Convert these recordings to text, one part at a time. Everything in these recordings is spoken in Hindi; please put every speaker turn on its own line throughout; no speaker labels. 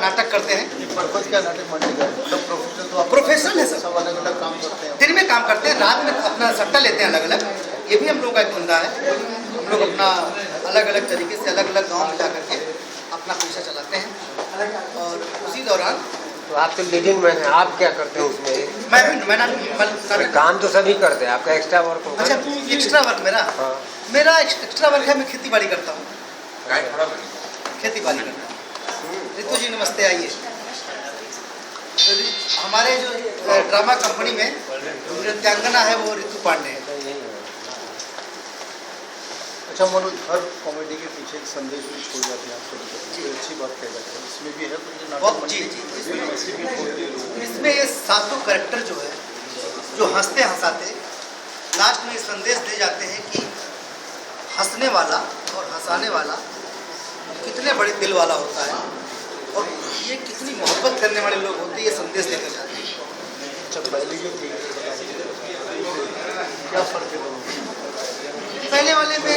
नाटक करते हैं।
पर्पज क्या नाटक मंडी का सब प्रोफेशनल तो
प्रोफेशनल है
सब अलग अलग काम करते हैं।
दिन में काम करते हैं, रात में अपना सट्टा लेते हैं अलग अलग। ये भी हम लोगों का एक धंधा है। हम लोग अपना अलग अलग तरीके से अलग अलग गाँव में जा करके अपना पैसा चलाते हैं। और उसी दौरान
तो आप तो लीडिंग मैन हैं, आप क्या करते हैं उसमें?
मैं
काम तो सभी करते हैं, आपका एक्स्ट्रा वर्क होगा।
अच्छा, एक्स्ट्रा वर्क मेरा एक्स्ट्रा वर्क है। मैं खेती बाड़ी करता हूँ। खेती बाड़ी करता हूँ। रितु जी नमस्ते, आइए। तो हमारे जो ड्रामा कंपनी में नृत्यांगना है वो रितु पांडे है।
अच्छा मनोज, हर कॉमेडी के पीछे एक संदेश भी छोड़ जाते हैं आप सभी को, अच्छी बात कह जाते हैं। इसमें भी है तो नाटक
जी
जी
इसमें ये सातों कैरेक्टर जो है, जो हंसते हंसाते लास्ट में ये संदेश दे जाते हैं कि हंसने वाला और हंसाने वाला कितने बड़े दिल वाला होता है और ये कितनी मोहब्बत करने वाले लोग होते हैं, ये संदेश देकर जाते हैं।
अच्छा, पहले जो थी क्या फ़र्क है दोनों में?
पहले वाले में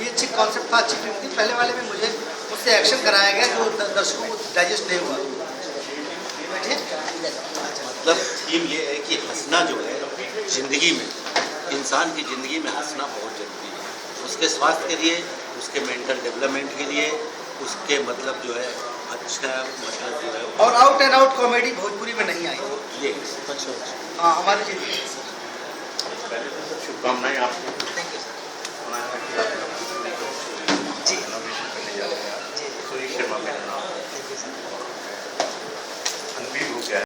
ये अच्छी कॉन्सेप्ट था, अच्छी फिल्म थी। पहले वाले में मुझसे एक्शन कराया गया जो दर्शकों को डाइजेस्ट नहीं हुआ।
मतलब थीम ये है कि हंसना जो है ज़िंदगी में, इंसान की ज़िंदगी में हंसना बहुत ज़रूरी है। उसके स्वास्थ्य के लिए, उसके मेंटल डेवलपमेंट के लिए, उसके मतलब जो है अच्छा मतलब जो है।
और out and out comedy Bhojpuri में नहीं आई
ये
अच्छा
हाँ हमारी जी।
शुभकामनाएं आपको।
Thank you sir. जी
नॉमिनेशन करने जा रहे हैं आप। सुरेश शर्मा मेरा नाम।
Thank you sir.